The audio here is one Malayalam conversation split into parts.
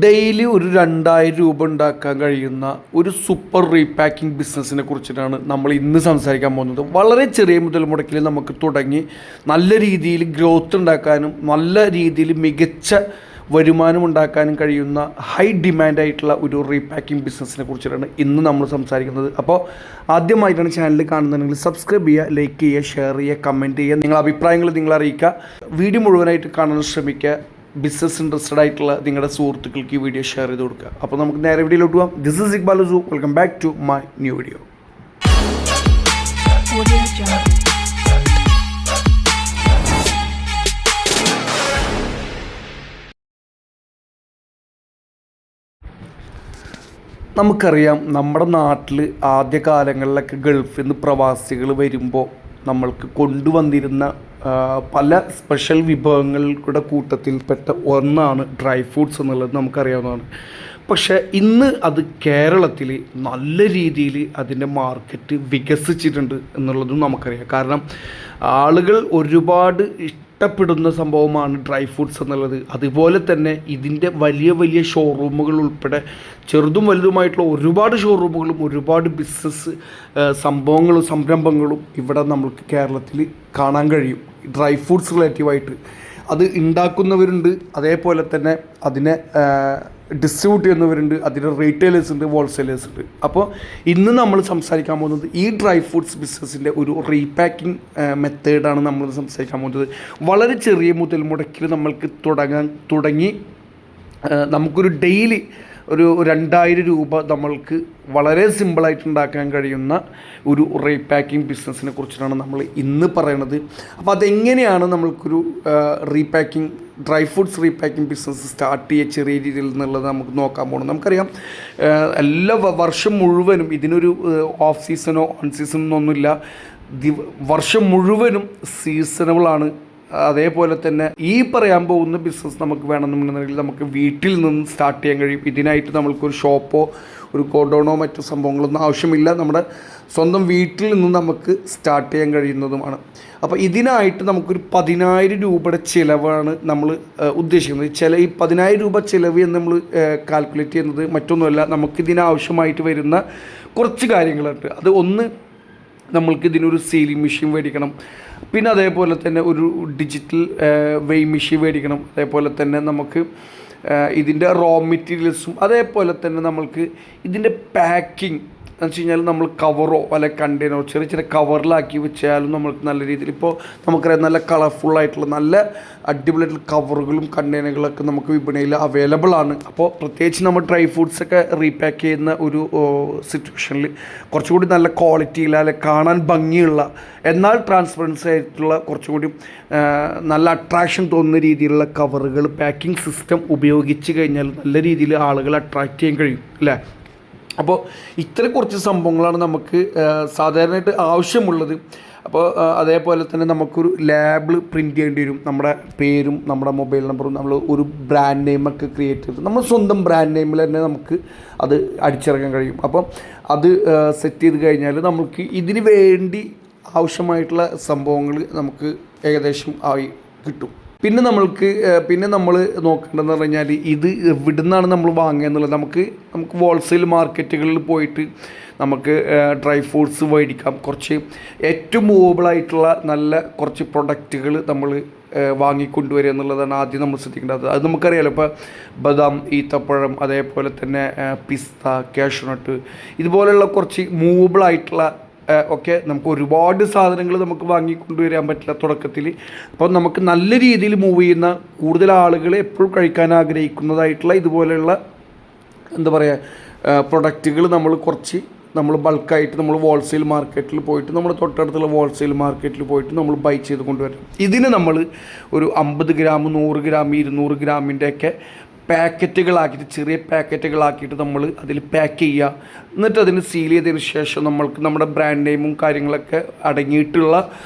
ഡെയിലി ഒരു 2000 രൂപ ഉണ്ടാക്കാൻ കഴിയുന്ന ഒരു സൂപ്പർ റീപാക്കിംഗ് ബിസിനസ്സിനെ കുറിച്ചിട്ടാണ് നമ്മൾ ഇന്ന് സംസാരിക്കാൻ പോകുന്നത്. വളരെ ചെറിയ മുതൽ മുടക്കിൽ നമുക്ക് തുടങ്ങി നല്ല രീതിയിൽ ഗ്രോത്ത് ഉണ്ടാക്കാനും നല്ല രീതിയിൽ മികച്ച വരുമാനം ഉണ്ടാക്കാനും കഴിയുന്ന ഹൈ ഡിമാൻഡായിട്ടുള്ള ഒരു റീപാക്കിംഗ് ബിസിനസ്സിനെ കുറിച്ചിട്ടാണ് ഇന്ന് നമ്മൾ സംസാരിക്കുന്നത്. അപ്പോൾ ആദ്യമായിട്ടാണ് ചാനൽ കാണുന്നതെങ്കിൽ സബ്സ്ക്രൈബ് ചെയ്യുക, ലൈക്ക് ചെയ്യുക, ഷെയർ ചെയ്യുക, കമൻറ്റ് ചെയ്യുക, നിങ്ങളുടെ അഭിപ്രായങ്ങൾ നിങ്ങൾ അറിയിക്കുക. വീഡിയോ മുഴുവനായിട്ട് കാണാൻ ശ്രമിക്കുക. ബിസിനസ് ഇൻട്രസ്റ്റഡ് ആയിട്ടുള്ള നിങ്ങളുടെ സുഹൃത്തുക്കൾക്ക് ഈ വീഡിയോ ഷെയർ ചെയ്ത് കൊടുക്കുക. അപ്പോൾ നമുക്ക് നേരെ വീഡിയോയിലോട്ട് പോകാം. ദിസ് ഈസ് ഇക്ബാൽ സു. Welcome back to my new video. നമുക്കറിയാം, നമ്മുടെ നാട്ടിൽ ആദ്യകാലങ്ങളിലൊക്കെ ഗൾഫിൽ നിന്ന് പ്രവാസികൾ വരുമ്പോൾ നമ്മൾക്ക് കൊണ്ടുവന്നിരുന്ന പല സ്പെഷ്യൽ വിഭവങ്ങളുടെ കൂട്ടത്തിൽപ്പെട്ട ഒന്നാണ് ഡ്രൈ ഫ്രൂട്ട്സ് എന്നുള്ളത് നമുക്കറിയാവുന്നതാണ്. പക്ഷേ ഇന്ന് അത് കേരളത്തിൽ നല്ല രീതിയിൽ അതിൻ്റെ മാർക്കറ്റ് വികസിച്ചിട്ടുണ്ട് എന്നുള്ളതും നമുക്കറിയാം. കാരണം ആളുകൾ ഒരുപാട് ഇഷ്ടപ്പെടുന്ന സംഭവമാണ് ഡ്രൈ ഫ്രൂട്ട്സ് എന്നുള്ളത്. അതുപോലെ തന്നെ ഇതിൻ്റെ വലിയ വലിയ ഷോറൂമുകൾ ഉൾപ്പെടെ ചെറുതും വലുതുമായിട്ടുള്ള ഒരുപാട് ഷോറൂമുകളും ഒരുപാട് ബിസിനസ് സംഭവങ്ങളും സംരംഭങ്ങളും ഇവിടെ നമുക്ക് കേരളത്തിൽ കാണാൻ കഴിയും. ഡ്രൈ ഫ്രൂട്ട്സ് റിലേറ്റീവായിട്ട് അത് ഉണ്ടാക്കുന്നവരുണ്ട്, അതേപോലെ തന്നെ അതിനെ ഡിസ്ട്രിബ്യൂട്ട് ചെയ്യുന്നവരുണ്ട്, അതിൻ്റെ റീറ്റെയിലേഴ്സ് ഉണ്ട്, ഹോൾസെയിലേഴ്സ് ഉണ്ട്. അപ്പോൾ ഇന്ന് നമ്മൾ സംസാരിക്കാൻ പോകുന്നത് ഈ ഡ്രൈ ഫ്രൂട്ട്സ് ബിസിനസ്സിൻ്റെ ഒരു റീപാക്കിംഗ് മെത്തേഡാണ് നമ്മൾ സംസാരിക്കാൻ പോകുന്നത്. വളരെ ചെറിയ മുതൽ മുടക്കിൽ നമ്മൾക്ക് തുടങ്ങി നമുക്കൊരു ഡെയിലി ഒരു 2000 രൂപ നമ്മൾക്ക് വളരെ സിമ്പിളായിട്ട് ഉണ്ടാക്കാൻ കഴിയുന്ന ഒരു റീപാക്കിംഗ് ബിസിനസ്സിനെ കുറിച്ചിട്ടാണ് നമ്മൾ ഇന്ന് പറയുന്നത്. അപ്പോൾ അതെങ്ങനെയാണ് നമ്മൾക്കൊരു repacking dry fruits repacking business start ചെയ്യുക ചെറിയ രീതിയിൽ എന്നുള്ളത് നമുക്ക് നോക്കാൻ പോകണം. നമുക്കറിയാം, എല്ലാ വർഷം മുഴുവനും ഇതിനൊരു ഓഫ് സീസണോ ഓൺ സീസണോ ഒന്നുമില്ല. വർഷം മുഴുവനും സീസണബിളാണ്. അതേപോലെ തന്നെ ഈ പറയാൻ പോകുന്ന ബിസിനസ് നമുക്ക് വേണമെന്നുണ്ടെങ്കിൽ നമുക്ക് വീട്ടിൽ നിന്ന് സ്റ്റാർട്ട് ചെയ്യാൻ കഴിയും. ഇതിനായിട്ട് നമ്മൾക്കൊരു ഷോപ്പോ ഒരു ഗോഡൗണോ മറ്റു സംഭവങ്ങളൊന്നും ആവശ്യമില്ല. നമ്മുടെ സ്വന്തം വീട്ടിൽ നിന്ന് നമുക്ക് സ്റ്റാർട്ട് ചെയ്യാൻ കഴിയുന്നതുമാണ്. അപ്പോൾ ഇതിനായിട്ട് നമുക്കൊരു 10000 രൂപയുടെ ചിലവാണ് നമ്മൾ ഉദ്ദേശിക്കുന്നത്. ഈ 10000 രൂപ ചിലവ് എന്ന് നമ്മൾ കാൽക്കുലേറ്റ് ചെയ്യുന്നത് മറ്റൊന്നുമല്ല, നമുക്കിതിനാവശ്യമായിട്ട് വരുന്ന കുറച്ച് കാര്യങ്ങളുണ്ട്. അത് ഒന്ന്, നമ്മൾക്ക് ഇതിനൊരു സീലിംഗ് മെഷീൻ മേടിക്കണം. പിന്നെ അതേപോലെ തന്നെ ഒരു ഡിജിറ്റൽ വെയ് മെഷീൻ മേടിക്കണം. അതേപോലെ തന്നെ നമുക്ക് ഇതിൻ്റെ റോ മെറ്റീരിയൽസും, അതേപോലെ തന്നെ നമ്മൾക്ക് ഇതിൻ്റെ പാക്കിംഗ് എന്ന് വെച്ച് കഴിഞ്ഞാൽ നമ്മൾ കവറോ അല്ലെ കണ്ടെയ്നറോ ചെറിയ ചെറിയ കവറിലാക്കി വെച്ചാലും നമ്മൾക്ക് നല്ല രീതിയിൽ, ഇപ്പോൾ നമുക്കറിയാം നല്ല കളർഫുള്ളായിട്ടുള്ള നല്ല അടിപൊളിയായിട്ടുള്ള കവറുകളും കണ്ടെയ്നറുകളൊക്കെ നമുക്ക് വിപണിയിൽ അവൈലബിൾ ആണ്. അപ്പോൾ പ്രത്യേകിച്ച് നമ്മൾ ഡ്രൈ ഫ്രൂട്ട്സൊക്കെ റീപാക്ക് ചെയ്യുന്ന ഒരു സിറ്റുവേഷനിൽ കുറച്ചുകൂടി നല്ല ക്വാളിറ്റിയിൽ അല്ലെ കാണാൻ ഭംഗിയുള്ള എന്നാൽ ട്രാൻസ്പെറൻസി ആയിട്ടുള്ള കുറച്ചുകൂടി നല്ല അട്രാക്ഷൻ തോന്നുന്ന രീതിയിലുള്ള കവറുകൾ പാക്കിംഗ് സിസ്റ്റം ഉപയോഗിച്ച് കഴിഞ്ഞാൽ നല്ല രീതിയിൽ ആളുകൾ അട്രാക്റ്റ് ചെയ്യാൻ കഴിയും അല്ലേ. അപ്പോൾ ഇത്തരം കുറച്ച് സംഭവങ്ങളാണ് നമുക്ക് സാധാരണയായിട്ട് ആവശ്യമുള്ളത്. അപ്പോൾ അതേപോലെ തന്നെ നമുക്കൊരു ലേബിൾ പ്രിൻ്റ് ചെയ്യേണ്ടി വരും. നമ്മുടെ പേരും നമ്മുടെ മൊബൈൽ നമ്പറും നമ്മൾ ഒരു ബ്രാൻഡ് നെയിമൊക്കെ ക്രിയേറ്റ് ചെയ്ത് നമ്മൾ സ്വന്തം ബ്രാൻഡ് നെയിമിൽ തന്നെ നമുക്ക് അത് അടിച്ചിറക്കാൻ കഴിയും. അപ്പം അത് സെറ്റ് ചെയ്ത് കഴിഞ്ഞാൽ നമുക്ക് ഇതിന് വേണ്ടി ആവശ്യമായിട്ടുള്ള സംഭവങ്ങൾ നമുക്ക് ഏകദേശം ആയി കിട്ടും. പിന്നെ നമ്മൾ നോക്കേണ്ടതെന്ന് പറഞ്ഞാൽ ഇത് എവിടെ നിന്നാണ് നമ്മൾ വാങ്ങുക എന്നുള്ളത്. നമുക്ക് ഹോൾസെയിൽ മാർക്കറ്റുകളിൽ പോയിട്ട് നമുക്ക് ഡ്രൈ ഫ്രൂട്ട്സ് മേടിക്കാം. കുറച്ച് ഏറ്റവും മൂവബിളായിട്ടുള്ള നല്ല കുറച്ച് പ്രൊഡക്റ്റുകൾ നമ്മൾ വാങ്ങിക്കൊണ്ടുവരിക എന്നുള്ളതാണ് ആദ്യം നമ്മൾ ശ്രദ്ധിക്കേണ്ടത്. അത് നമുക്കറിയാലോ, ഇപ്പോൾ ബദാം, ഈത്തപ്പഴം, അതേപോലെ തന്നെ പിസ്ത, കാഷ്യൂനട്ട്, ഇതുപോലെയുള്ള കുറച്ച് മൂവബിളായിട്ടുള്ള ഒക്കെ നമുക്ക് ഒരുപാട് സാധനങ്ങൾ നമുക്ക് വാങ്ങിക്കൊണ്ടുവരാൻ പറ്റില്ല തുടക്കത്തിൽ. അപ്പോൾ നമുക്ക് നല്ല രീതിയിൽ മൂവ് ചെയ്യുന്ന കൂടുതൽ ആളുകൾ എപ്പോഴും കഴിക്കാൻ ആഗ്രഹിക്കുന്നതായിട്ടുള്ള ഇതുപോലെയുള്ള എന്താ പറയുക പ്രൊഡക്റ്റുകൾ നമ്മൾ ബൾക്കായിട്ട് നമ്മൾ ഹോൾസെയിൽ മാർക്കറ്റിൽ പോയിട്ട് നമ്മൾ തൊട്ടടുത്തുള്ള ഹോൾസെയിൽ മാർക്കറ്റിൽ പോയിട്ട് നമ്മൾ ബൈ ചെയ്ത് കൊണ്ടുവരാം. ഇതിന് നമ്മൾ ഒരു 50 ഗ്രാം 100 ഗ്രാം 200 ഗ്രാമിൻ്റെയൊക്കെ പാക്കറ്റുകളാക്കിയിട്ട് ചെറിയ പാക്കറ്റുകളാക്കിയിട്ട് നമ്മൾ അതിൽ പാക്ക് ചെയ്യുക. എന്നിട്ട് അതിന് സീൽ ചെയ്തതിന് ശേഷം നമ്മൾക്ക് നമ്മുടെ ബ്രാൻഡ് നെയിമും കാര്യങ്ങളൊക്കെ അടങ്ങിയിട്ടുള്ള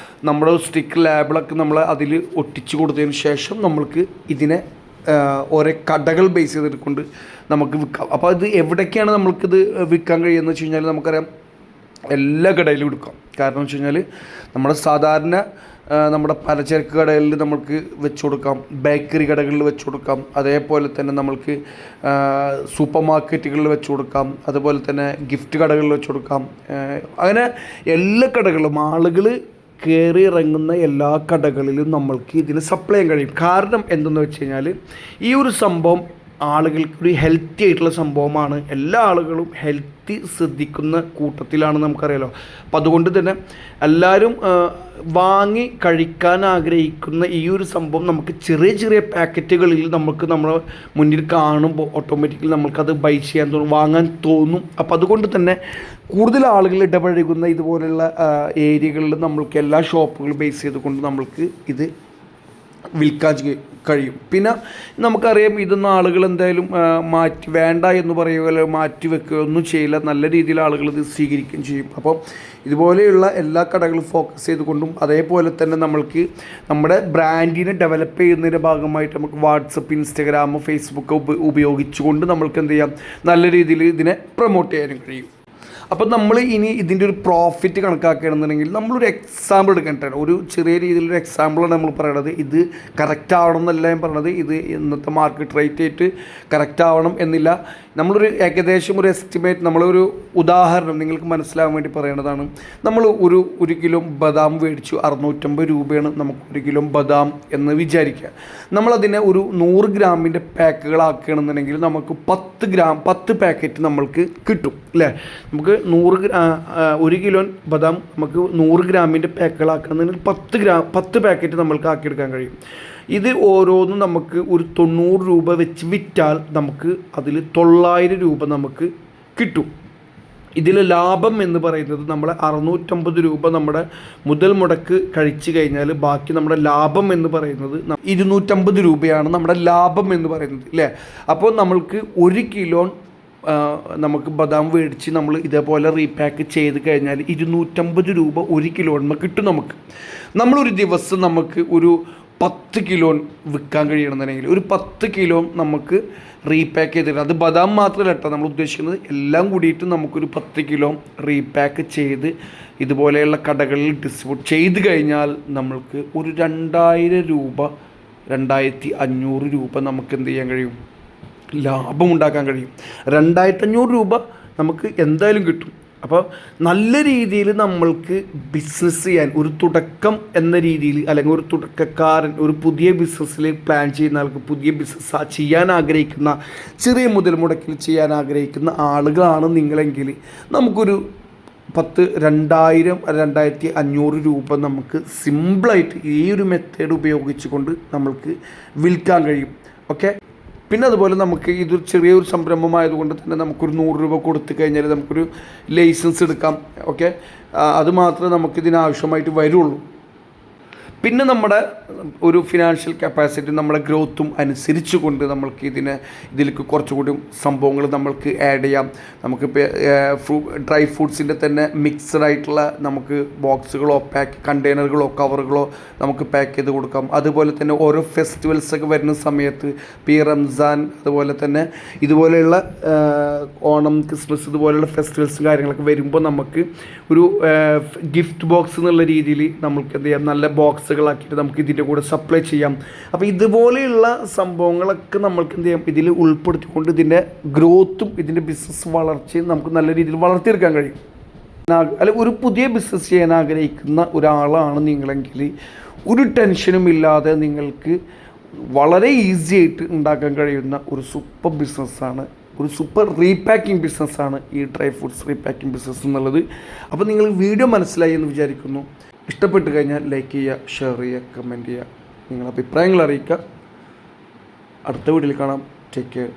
നമ്മുടെ സ്റ്റിക്കർ ലേബിളൊക്കെ നമ്മൾ അതിൽ ഒട്ടിച്ച് കൊടുത്തതിന് ശേഷം നമ്മൾക്ക് ഇതിനെ ഓരോ കടകൾ ബേസ് ചെയ്തിട്ടുണ്ട് നമുക്ക് വിൽക്കാം. അപ്പോൾ അത് എവിടേക്കാണ് നമ്മൾക്കിത് വിൽക്കാൻ കഴിയുമെന്ന് വെച്ച് കഴിഞ്ഞാൽ നമുക്കറിയാം എല്ലാ കടയിലും എടുക്കാം. കാരണം വെച്ച് കഴിഞ്ഞാൽ നമ്മുടെ സാധാരണ നമ്മുടെ പലചരക്ക് കടകളിൽ നമുക്ക് വെച്ച് കൊടുക്കാം, ബേക്കറി കടകളിൽ വെച്ച് കൊടുക്കാം, അതേപോലെ തന്നെ നമ്മൾക്ക് സൂപ്പർ മാർക്കറ്റുകളിൽ വെച്ച് കൊടുക്കാം, അതുപോലെ തന്നെ ഗിഫ്റ്റ് കടകളിൽ വെച്ച് കൊടുക്കാം. അങ്ങനെ എല്ലാ കടകളിലും ആളുകൾ കയറി ഇറങ്ങുന്ന എല്ലാ കടകളിലും നമ്മൾക്ക് ഇതിന് സപ്ലൈ ചെയ്യാൻ കഴിയും. കാരണം എന്തെന്ന് വെച്ച് കഴിഞ്ഞാൽ ഈ ഒരു സംഭവം ആളുകൾക്ക് ഒരു ഹെൽത്തി ആയിട്ടുള്ള സംഭവമാണ്. എല്ലാ ആളുകളും ഹെൽത്തി ശ്രദ്ധിക്കുന്ന കൂട്ടത്തിലാണ്, നമുക്കറിയാലോ. അപ്പോൾ അതുകൊണ്ട് തന്നെ എല്ലാവരും വാങ്ങി കഴിക്കാൻ ആഗ്രഹിക്കുന്ന ഈ ഒരു സംഭവം നമുക്ക് ചെറിയ ചെറിയ പാക്കറ്റുകളിൽ നമുക്ക് നമ്മളെ മുന്നിൽ കാണുമ്പോൾ ഓട്ടോമാറ്റിക്കലി നമുക്കത് ബൈ ചെയ്യാൻ തോന്നും, വാങ്ങാൻ തോന്നും. അപ്പോൾ അതുകൊണ്ട് തന്നെ കൂടുതൽ ആളുകൾ ഇടപഴകുന്ന ഇതുപോലുള്ള ഏരിയകളിൽ നമ്മൾക്ക് എല്ലാ ഷോപ്പുകളും ബേസ് ചെയ്തുകൊണ്ട് നമ്മൾക്ക് ഇത് വിൽക്കാൻ കഴിയും. പിന്നെ നമുക്കറിയാം, ഇതൊന്നും ആളുകൾ എന്തായാലും മാറ്റി വേണ്ട എന്ന് പറയുകയോ അല്ലെങ്കിൽ മാറ്റി വെക്കുകയോ ഒന്നും ചെയ്യില്ല. നല്ല രീതിയിൽ ആളുകൾ ഇത് സ്വീകരിക്കുകയും ചെയ്യും. അപ്പോൾ ഇതുപോലെയുള്ള എല്ലാ കടകളും ഫോക്കസ് ചെയ്തുകൊണ്ടും അതേപോലെ തന്നെ നമ്മൾക്ക് നമ്മുടെ ബ്രാൻഡിനെ ഡെവലപ്പ് ചെയ്യുന്നതിൻ്റെ ഭാഗമായിട്ട് നമുക്ക് വാട്സപ്പ്, ഇൻസ്റ്റഗ്രാം, ഫേസ്ബുക്ക് ഉപയോഗിച്ചുകൊണ്ട് നമ്മൾക്ക് എന്ത് ചെയ്യാം, നല്ല രീതിയിൽ ഇതിനെ പ്രൊമോട്ട് ചെയ്യാനും കഴിയും. അപ്പോൾ നമ്മൾ ഇനി ഇതിൻ്റെ ഒരു പ്രോഫിറ്റ് കണക്കാക്കുകയാണെന്നുണ്ടെങ്കിൽ നമ്മളൊരു എക്സാമ്പിൾ എടുക്കേണ്ടതാണ്. ഒരു ചെറിയ രീതിയിലൊരു എക്സാമ്പിളാണ് നമ്മൾ പറയണത്. ഇത് കറക്റ്റ് ആവണം എന്നല്ല ഞാൻ പറയണത്, ഇത് ഇന്നത്തെ മാർക്കറ്റ് റേറ്റ് ആയിട്ട് കറക്റ്റ് ആവണം എന്നില്ല. നമ്മളൊരു ഏകദേശം ഒരു എസ്റ്റിമേറ്റ്, നമ്മളൊരു ഉദാഹരണം നിങ്ങൾക്ക് മനസ്സിലാകാൻ വേണ്ടി പറയേണ്ടതാണ്. നമ്മൾ ഒരു കിലോ ബദാം മേടിച്ചു, 650 രൂപയാണ് നമുക്ക് 1 കിലോ ബദാം എന്ന് വിചാരിക്കുക. നമ്മളതിനെ ഒരു 100 ഗ്രാമിൻ്റെ പാക്കുകളാക്കുകയാണെന്നുണ്ടെങ്കിൽ നമുക്ക് 10 പാക്കറ്റ് നമ്മൾക്ക് കിട്ടും അല്ലേ. നമുക്ക് 1 കിലോ ബദാം നമുക്ക് 100 ഗ്രാമിൻ്റെ പാക്കുകളാക്കണമെന്നുണ്ടെങ്കിൽ 10 പാക്കറ്റ് നമ്മൾക്ക് ആക്കിയെടുക്കാൻ കഴിയും. ഇത് ഓരോന്നും നമുക്ക് ഒരു 90 രൂപ വെച്ച് വിറ്റാൽ നമുക്ക് അതിൽ 900 രൂപ നമുക്ക് കിട്ടും. ഇതിൽ ലാഭം എന്ന് പറയുന്നത് നമ്മൾ 650 രൂപ നമ്മുടെ മുതൽ മുടക്ക് കഴിച്ചു കഴിഞ്ഞാൽ ബാക്കി നമ്മുടെ ലാഭം എന്ന് പറയുന്നത് 250 രൂപയാണ് നമ്മുടെ ലാഭം എന്ന് പറയുന്നത് അല്ലേ. അപ്പോൾ നമ്മൾക്ക് 1 കിലോ നമുക്ക് ബദാം മേടിച്ച് നമ്മൾ ഇതേപോലെ റീപാക്ക് ചെയ്ത് കഴിഞ്ഞാൽ 250 രൂപ 1 കിലോന് കിട്ടും നമുക്ക്. നമ്മളൊരു ദിവസം നമുക്ക് ഒരു 10 കിലോ വിൽക്കാൻ കഴിയണമെന്നുണ്ടെങ്കിൽ ഒരു 10 കിലോ നമുക്ക് റീപാക്ക് ചെയ്തിട്ട്, അത് ബദാം മാത്രമല്ല കേട്ടോ നമ്മൾ ഉദ്ദേശിക്കുന്നത്, എല്ലാം കൂടിയിട്ട് നമുക്കൊരു 10 കിലോ റീപാക്ക് ചെയ്ത് ഇതുപോലെയുള്ള കടകളിൽ ഡിസ്ട്രിബ്യൂട്ട് ചെയ്ത് കഴിഞ്ഞാൽ നമ്മൾക്ക് ഒരു 2000 രൂപ 2500 രൂപ നമുക്ക് എന്ത് ചെയ്യാൻ കഴിയും, ലാഭം ഉണ്ടാക്കാൻ കഴിയും. 2500 രൂപ നമുക്ക് എന്തായാലും കിട്ടും. അപ്പോൾ നല്ല രീതിയിൽ നമ്മൾക്ക് ബിസിനസ് ചെയ്യാൻ ഒരു തുടക്കം എന്ന രീതിയിൽ, അല്ലെങ്കിൽ ഒരു തുടക്കക്കാരൻ ഒരു പുതിയ ബിസിനസ്സിൽ പ്ലാൻ ചെയ്യുന്ന ആൾക്ക്, പുതിയ ബിസിനസ് ചെയ്യാൻ ആഗ്രഹിക്കുന്ന, ചെറിയ മുതൽ മുടക്കിൽ ചെയ്യാൻ ആഗ്രഹിക്കുന്ന ആളുകളാണ് നിങ്ങളെങ്കിൽ നമുക്കൊരു 2000 2500 രൂപ നമുക്ക് സിമ്പിളായിട്ട് ഈ ഒരു മെത്തേഡ് ഉപയോഗിച്ചുകൊണ്ട് നമ്മൾക്ക് വിൽക്കാൻ കഴിയും. ഓക്കെ. പിന്നെ അതുപോലെ നമുക്ക് ഇതൊരു ചെറിയൊരു സംരംഭമായതുകൊണ്ട് തന്നെ നമുക്കൊരു 100 രൂപ കൊടുത്തു കഴിഞ്ഞാൽ നമുക്കൊരു ലൈസൻസ് എടുക്കാം. ഓക്കെ. അത് മാത്രമേ നമുക്കിതിനാവശ്യമായിട്ട് വരുള്ളൂ. പിന്നെ നമ്മുടെ ഒരു ഫിനാൻഷ്യൽ കപ്പാസിറ്റി, നമ്മുടെ ഗ്രോത്തും അനുസരിച്ച് കൊണ്ട് നമ്മൾക്ക് ഇതിലേക്ക് കുറച്ചുകൂടി സംഭവങ്ങൾ നമ്മൾക്ക് ആഡ് ചെയ്യാം. നമുക്കിപ്പോൾ ഡ്രൈ ഫ്രൂട്ട്സിൻ്റെ തന്നെ മിക്സഡ് ആയിട്ടുള്ള നമുക്ക് ബോക്സുകളോ കണ്ടെയ്നറുകളോ കവറുകളോ നമുക്ക് പാക്ക് ചെയ്ത് കൊടുക്കാം. അതുപോലെ തന്നെ ഓരോ ഫെസ്റ്റിവൽസൊക്കെ വരുന്ന സമയത്ത്, ഈ റംസാൻ അതുപോലെ തന്നെ ഇതുപോലെയുള്ള ഓണം, ക്രിസ്മസ് ഇതുപോലെയുള്ള ഫെസ്റ്റിവൽസും കാര്യങ്ങളൊക്കെ വരുമ്പോൾ നമുക്ക് ഒരു ഗിഫ്റ്റ് ബോക്സ് എന്നുള്ള രീതിയിൽ നമുക്ക് എന്ത് ചെയ്യാം, നല്ല ബോക്സുകളാക്കിയിട്ട് നമുക്ക് ഇതിൻ്റെ കൂടെ സപ്ലൈ ചെയ്യാം. അപ്പോൾ ഇതുപോലെയുള്ള സംഭവങ്ങളൊക്കെ നമ്മൾക്ക് എന്ത് ചെയ്യാം, ഇതിൽ ഉൾപ്പെടുത്തിക്കൊണ്ട് ഇതിൻ്റെ ഗ്രോത്തും ഇതിൻ്റെ ബിസിനസ് വളർച്ചയും നമുക്ക് നല്ല രീതിയിൽ വളർത്തിയെടുക്കാൻ കഴിയും. അല്ല, ഒരു പുതിയ ബിസിനസ് ചെയ്യാൻ ആഗ്രഹിക്കുന്ന ഒരാളാണ് നിങ്ങളെങ്കിൽ ഒരു ടെൻഷനും ഇല്ലാതെ നിങ്ങൾക്ക് വളരെ ഈസി ആയിട്ട് ഉണ്ടാക്കാൻ കഴിയുന്ന ഒരു സൂപ്പർ ബിസിനസ്സാണ്, ഒരു സൂപ്പർ റീപാക്കിംഗ് ബിസിനസ്സാണ് ഈ ഡ്രൈ ഫ്രൂട്ട്സ് റീപാക്കിംഗ് ബിസിനസ് എന്നുള്ളത്. അപ്പോൾ നിങ്ങൾ വീഡിയോ മനസ്സിലായി എന്ന് വിചാരിക്കുന്നു. ഇഷ്ടപ്പെട്ട് കഴിഞ്ഞാൽ ലൈക്ക് ചെയ്യുക, ഷെയർ ചെയ്യുക, കമൻറ്റ് ചെയ്യുക, നിങ്ങളുടെ അഭിപ്രായങ്ങൾ അറിയിക്കുക. അടുത്ത വീഡിയോയിൽ കാണാം. Take care.